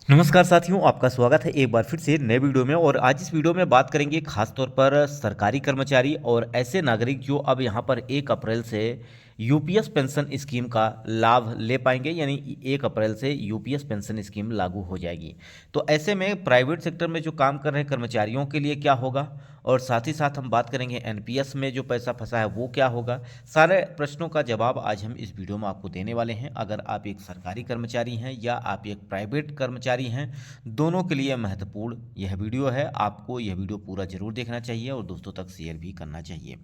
नमस्कार साथियों, आपका स्वागत है एक बार फिर से नए वीडियो में। और आज इस वीडियो में बात करेंगे खास तौर पर सरकारी कर्मचारी और ऐसे नागरिक जो अब यहाँ पर 1 अप्रैल से यूपीएस पेंशन स्कीम का लाभ ले पाएंगे। यानी 1 अप्रैल से यूपीएस पेंशन स्कीम लागू हो जाएगी। तो ऐसे में प्राइवेट सेक्टर में जो काम कर रहे कर्मचारियों के लिए क्या होगा, और साथ ही साथ हम बात करेंगे एनपीएस में जो पैसा फंसा है वो क्या होगा। सारे प्रश्नों का जवाब आज हम इस वीडियो में आपको देने वाले हैं। अगर आप एक सरकारी कर्मचारी हैं या आप एक प्राइवेट कर्मचारी हैं, दोनों के लिए महत्वपूर्ण यह वीडियो है। आपको यह वीडियो पूरा जरूर देखना चाहिए और दोस्तों तक शेयर भी करना चाहिए।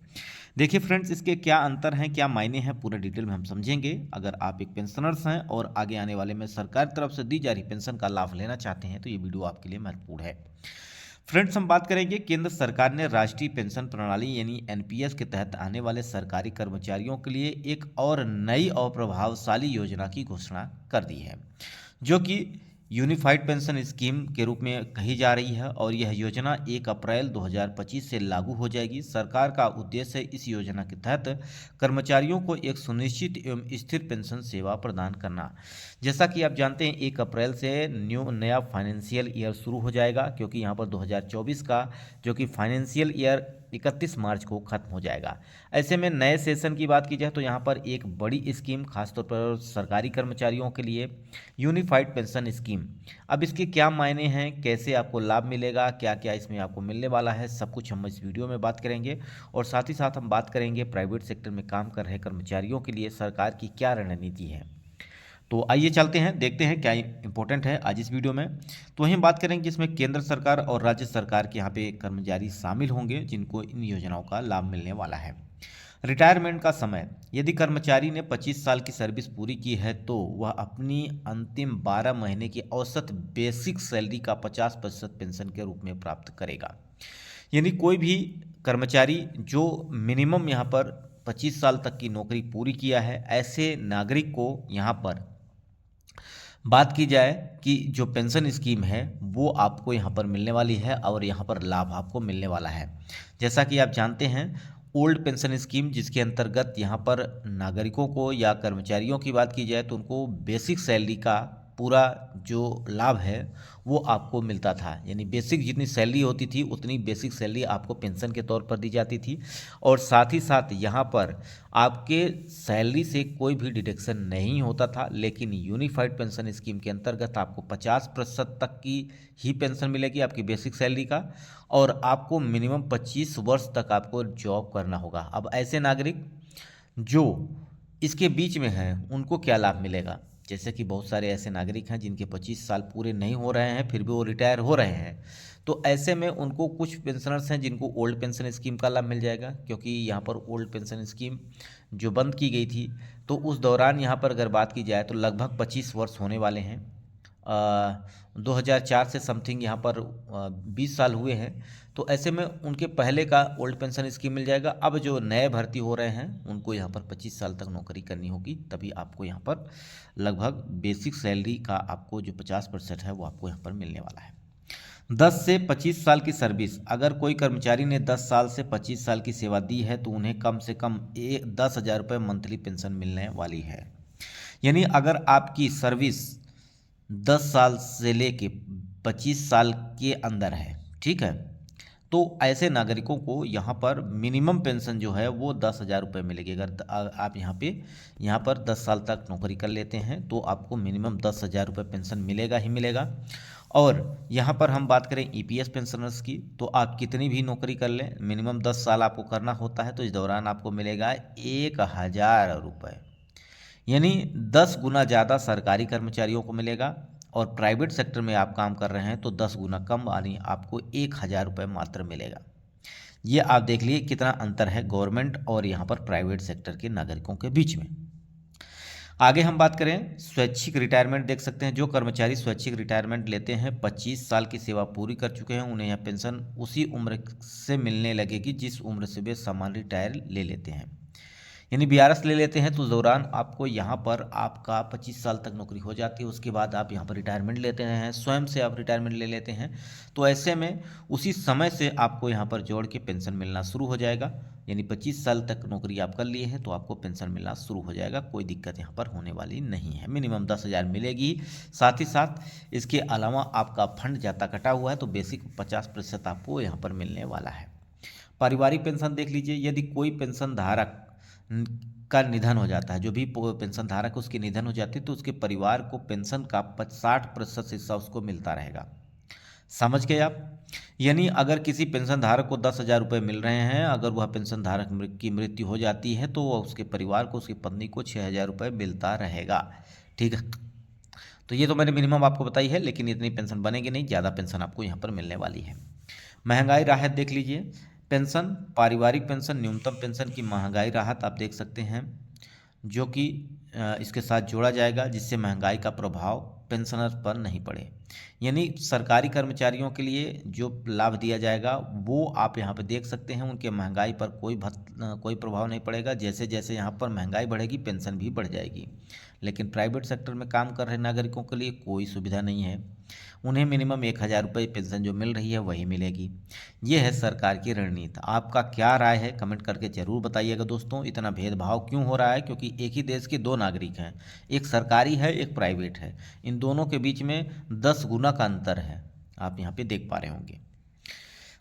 देखिए फ्रेंड्स, इसके क्या अंतर हैं, क्या मायने हैं, पूरा डिटेल में हम समझेंगे। अगर आप एक पेंशनर्स हैं और आगे आने वाले में सरकार की तरफ से दी जा रही पेंशन का लाभ लेना चाहते हैं तो ये वीडियो आपके लिए महत्वपूर्ण है। फ्रेंड्स, हम बात करेंगे केंद्र सरकार ने राष्ट्रीय पेंशन प्रणाली यानी एनपीएस के तहत आने वाले सरकारी कर्मचारियों के लिए एक और नई और प्रभावशाली योजना की घोषणा कर दी है, जो कि यूनिफाइड पेंशन स्कीम के रूप में कही जा रही है। और यह योजना 1 अप्रैल 2025 से लागू हो जाएगी। सरकार का उद्देश्य है इस योजना के तहत कर्मचारियों को एक सुनिश्चित एवं स्थिर पेंशन सेवा प्रदान करना। जैसा कि आप जानते हैं 1 अप्रैल से नया फाइनेंशियल ईयर शुरू हो जाएगा, क्योंकि यहाँ पर 2024 का जो कि फाइनेंशियल ईयर 31 मार्च को खत्म हो जाएगा। ऐसे में नए सेशन की बात की जाए तो यहाँ पर एक बड़ी स्कीम खासतौर पर सरकारी कर्मचारियों के लिए यूनिफाइड पेंशन स्कीम। अब इसके क्या मायने हैं, कैसे आपको लाभ मिलेगा, क्या क्या इसमें आपको मिलने वाला है, सब कुछ हम इस वीडियो में बात करेंगे। और साथ ही साथ हम बात करेंगे प्राइवेट सेक्टर में काम कर रहे कर्मचारियों के लिए सरकार की क्या रणनीति है। तो आइए चलते हैं, देखते हैं क्या इंपॉर्टेंट है आज इस वीडियो में। तो वहीं बात करेंगे इसमें केंद्र सरकार और राज्य सरकार के यहाँ पे कर्मचारी शामिल होंगे जिनको इन योजनाओं का लाभ मिलने वाला है। रिटायरमेंट का समय, यदि कर्मचारी ने 25 साल की सर्विस पूरी की है तो वह अपनी अंतिम 12 महीने की औसत बेसिक सैलरी का 50% पेंशन के रूप में प्राप्त करेगा। यानी कोई भी कर्मचारी जो मिनिमम यहाँ पर 25 साल तक की नौकरी पूरी किया है, ऐसे नागरिक को यहाँ पर बात की जाए कि जो पेंशन स्कीम है वो आपको यहाँ पर मिलने वाली है और यहाँ पर लाभ आपको मिलने वाला है। जैसा कि आप जानते हैं ओल्ड पेंशन स्कीम, जिसके अंतर्गत यहाँ पर नागरिकों को या कर्मचारियों की बात की जाए तो उनको बेसिक सैलरी का पूरा जो लाभ है वो आपको मिलता था। यानी बेसिक जितनी सैलरी होती थी उतनी बेसिक सैलरी आपको पेंशन के तौर पर दी जाती थी। और साथ ही साथ यहाँ पर आपके सैलरी से कोई भी डिडक्शन नहीं होता था। लेकिन यूनिफाइड पेंशन स्कीम के अंतर्गत आपको 50% तक की ही पेंशन मिलेगी आपकी बेसिक सैलरी का, और आपको मिनिमम 25 वर्ष तक आपको जॉब करना होगा। अब ऐसे नागरिक जो इसके बीच में हैं उनको क्या लाभ मिलेगा। जैसे कि बहुत सारे ऐसे नागरिक हैं जिनके 25 साल पूरे नहीं हो रहे हैं फिर भी वो रिटायर हो रहे हैं, तो ऐसे में उनको कुछ पेंशनर्स हैं जिनको ओल्ड पेंशन स्कीम का लाभ मिल जाएगा, क्योंकि यहाँ पर ओल्ड पेंशन स्कीम जो बंद की गई थी तो उस दौरान यहाँ पर अगर बात की जाए तो लगभग 25 वर्ष होने वाले हैं। 2004 से समथिंग यहाँ पर 20 साल हुए हैं। तो ऐसे में उनके पहले का ओल्ड पेंशन स्कीम मिल जाएगा। अब जो नए भर्ती हो रहे हैं उनको यहाँ पर 25 साल तक नौकरी करनी होगी, तभी आपको यहाँ पर लगभग बेसिक सैलरी का आपको जो 50% है वो आपको यहाँ पर मिलने वाला है। 10 से 25 साल की सर्विस, अगर कोई कर्मचारी ने 10 साल से 25 साल की सेवा दी है तो उन्हें कम से कम 10,000 रुपये मंथली पेंशन मिलने वाली है। यानी अगर आपकी सर्विस 10 साल से लेके 25 साल के अंदर है, ठीक है, तो ऐसे नागरिकों को यहाँ पर मिनिमम पेंशन जो है वो 10,000 रुपये मिलेगी। अगर आप यहाँ पर 10 साल तक नौकरी कर लेते हैं तो आपको मिनिमम 10,000 रुपये पेंशन मिलेगा ही मिलेगा। और यहाँ पर हम बात करें ईपीएस पेंशनर्स की, तो आप कितनी भी नौकरी कर लें मिनिमम 10 साल आपको करना होता है, तो इस दौरान आपको मिलेगा 1,000 रुपये। यानी 10 गुना ज़्यादा सरकारी कर्मचारियों को मिलेगा, और प्राइवेट सेक्टर में आप काम कर रहे हैं तो 10 गुना कम, यानी आपको 1,000 रुपये मात्र मिलेगा। ये आप देख लीजिए कितना अंतर है गवर्नमेंट और यहाँ पर प्राइवेट सेक्टर के नागरिकों के बीच में। आगे हम बात करें स्वैच्छिक रिटायरमेंट, देख सकते हैं जो कर्मचारी स्वैच्छिक रिटायरमेंट लेते हैं 25 साल की सेवा पूरी कर चुके हैं उन्हें यह पेंशन उसी उम्र से मिलने लगेगी जिस उम्र से वे सामान्य रिटायर ले लेते हैं। यानी बीआरएस ले लेते हैं तो दौरान आपको यहाँ पर आपका 25 साल तक नौकरी हो जाती है। उसके बाद आप यहाँ पर रिटायरमेंट लेते हैं, स्वयं से आप रिटायरमेंट ले लेते हैं, तो ऐसे में उसी समय से आपको यहाँ पर जोड़ के पेंशन मिलना शुरू हो जाएगा। यानी 25 साल तक नौकरी आप कर लिए हैं तो आपको पेंशन मिलना शुरू हो जाएगा, कोई दिक्कत यहाँ पर होने वाली नहीं है। मिनिमम 10,000 मिलेगी। साथ ही साथ इसके अलावा आपका फंड जाता कटा हुआ है तो बेसिक 50% आपको यहाँ पर मिलने वाला है। पारिवारिक पेंशन देख लीजिए, यदि कोई पेंशन धारक का निधन हो जाता है, जो भी पेंशन धारक उसकी निधन हो जाती है तो उसके परिवार को पेंशन का 60% हिस्सा उसको मिलता रहेगा। समझ गए आप? यानी अगर किसी पेंशन धारक को 10,000 रुपये मिल रहे हैं, अगर वह पेंशन धारक की मृत्यु हो जाती है तो उसके परिवार को, उसकी पत्नी को 6,000 रुपये मिलता रहेगा। ठीक है, तो ये तो मैंने मिनिमम आपको बताई है, लेकिन इतनी पेंशन बनेगी नहीं, ज़्यादा पेंशन आपको यहाँ पर मिलने वाली है। महंगाई राहत देख लीजिए, पेंशन, पारिवारिक पेंशन, न्यूनतम पेंशन की महंगाई राहत आप देख सकते हैं, जो कि इसके साथ जोड़ा जाएगा जिससे महंगाई का प्रभाव पेंशनर पर नहीं पड़े। यानी सरकारी कर्मचारियों के लिए जो लाभ दिया जाएगा वो आप यहाँ पे देख सकते हैं, उनके महंगाई पर कोई प्रभाव नहीं पड़ेगा। जैसे जैसे यहाँ पर महंगाई बढ़ेगी पेंशन भी बढ़ जाएगी। लेकिन प्राइवेट सेक्टर में काम कर रहे नागरिकों के लिए कोई सुविधा नहीं है, उन्हें मिनिमम 1,000 रुपये पेंशन जो मिल रही है वही मिलेगी। ये है सरकार की रणनीति। आपका क्या राय है कमेंट करके ज़रूर बताइएगा दोस्तों। इतना भेदभाव क्यों हो रहा है? क्योंकि एक ही देश के दो नागरिक हैं, एक सरकारी है एक प्राइवेट है, इन दोनों के बीच में 10 गुना का अंतर है, आप यहाँ पे देख पा रहे होंगे।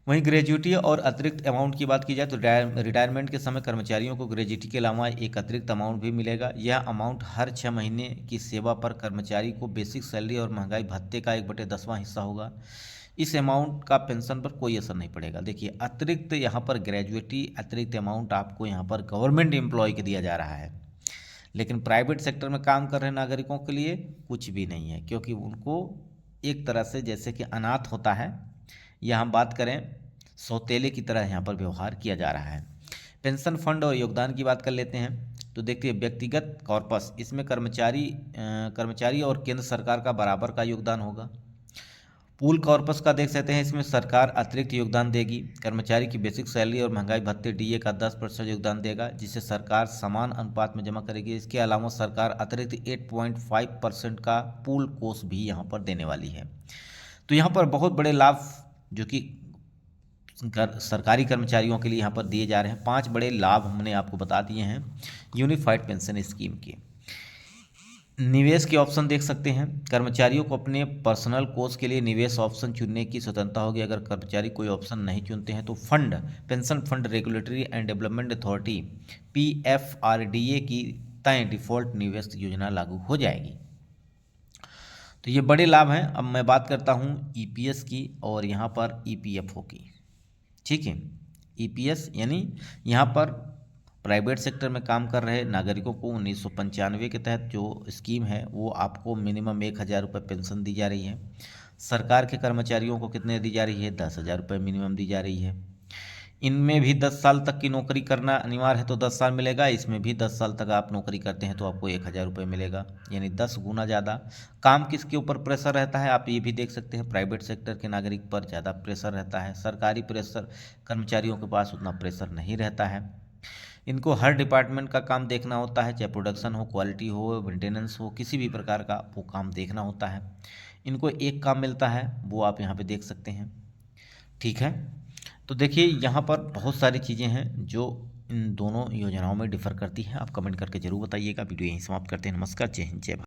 वहीं ग्रेजुटी और अतिरिक्त अमाउंट की बात की जाए तो रिटायरमेंट के समय कर्मचारियों को ग्रेजुटी के अलावा एक अतिरिक्त अमाउंट भी मिलेगा। यह अमाउंट हर 6 महीने की सेवा पर कर्मचारी को बेसिक सैलरी और महंगाई भत्ते का 1/10वां हिस्सा होगा। इस अमाउंट का पेंशन पर कोई असर नहीं पड़ेगा। देखिए, अतिरिक्त यहाँ पर ग्रेजुएटी अतिरिक्त अमाउंट आपको यहाँ पर गवर्नमेंट एम्प्लॉय के दिया जा रहा है, लेकिन प्राइवेट सेक्टर में काम कर रहे नागरिकों के लिए कुछ भी नहीं है, क्योंकि उनको एक तरह से जैसे कि अनाथ होता है, या हम बात करें सौतेले की तरह यहाँ पर व्यवहार किया जा रहा है। पेंशन फंड और योगदान की बात कर लेते हैं तो देखिए, व्यक्तिगत कॉर्पस, इसमें कर्मचारी और केंद्र सरकार का बराबर का योगदान होगा। पूल कॉर्पस का देख सकते हैं, इसमें सरकार अतिरिक्त योगदान देगी। कर्मचारी की बेसिक सैलरी और महंगाई भत्ते डीए का 10% योगदान देगा, जिसे सरकार समान अनुपात में जमा करेगी। इसके अलावा सरकार अतिरिक्त 8.5% का पूल कोष भी यहाँ पर देने वाली है। तो यहाँ पर बहुत बड़े लाभ जो कि सरकारी कर्मचारियों के लिए यहाँ पर दिए जा रहे हैं। 5 बड़े लाभ हमने आपको बता दिए हैं यूनिफाइड पेंशन स्कीम के। निवेश के ऑप्शन देख सकते हैं, कर्मचारियों को अपने पर्सनल कोष के लिए निवेश ऑप्शन चुनने की स्वतंत्रता होगी। अगर कर्मचारी कोई ऑप्शन नहीं चुनते हैं तो fund, pension fund regulatory and development authority PFRDA की तय डिफॉल्ट निवेश योजना लागू हो जाएगी। तो ये बड़े लाभ हैं। अब मैं बात करता हूँ EPS की और यहाँ पर EPFO की। ठीक है, EPS यानी यहाँ पर प्राइवेट सेक्टर में काम कर रहे नागरिकों को 1995 के तहत जो स्कीम है वो आपको मिनिमम 1,000 रुपये पेंशन दी जा रही है। सरकार के कर्मचारियों को कितने दी जा रही है? 10,000 रुपये मिनिमम दी जा रही है। इनमें भी 10 साल तक की नौकरी करना अनिवार्य है तो 10 साल मिलेगा। इसमें भी 10 साल तक आप नौकरी करते हैं तो आपको 1,000 रुपये मिलेगा, यानी 10 गुना ज़्यादा। काम किसके ऊपर प्रेशर रहता है आप ये भी देख सकते हैं, प्राइवेट सेक्टर के नागरिक पर ज़्यादा प्रेशर रहता है। सरकारी प्रेशर कर्मचारियों के पास उतना प्रेशर नहीं रहता है। इनको हर डिपार्टमेंट का काम देखना होता है, चाहे प्रोडक्शन हो, क्वालिटी हो, मेंटेनेंस हो, किसी भी प्रकार का वो काम देखना होता है। इनको एक काम मिलता है, वो आप यहाँ पे देख सकते हैं। ठीक है, तो देखिए यहाँ पर बहुत सारी चीज़ें हैं जो इन दोनों योजनाओं में डिफ़र करती हैं। आप कमेंट करके ज़रूर बताइएगा। वीडियो यहीं समाप्त करते हैं। नमस्कार, जय हिंद, जय भारत।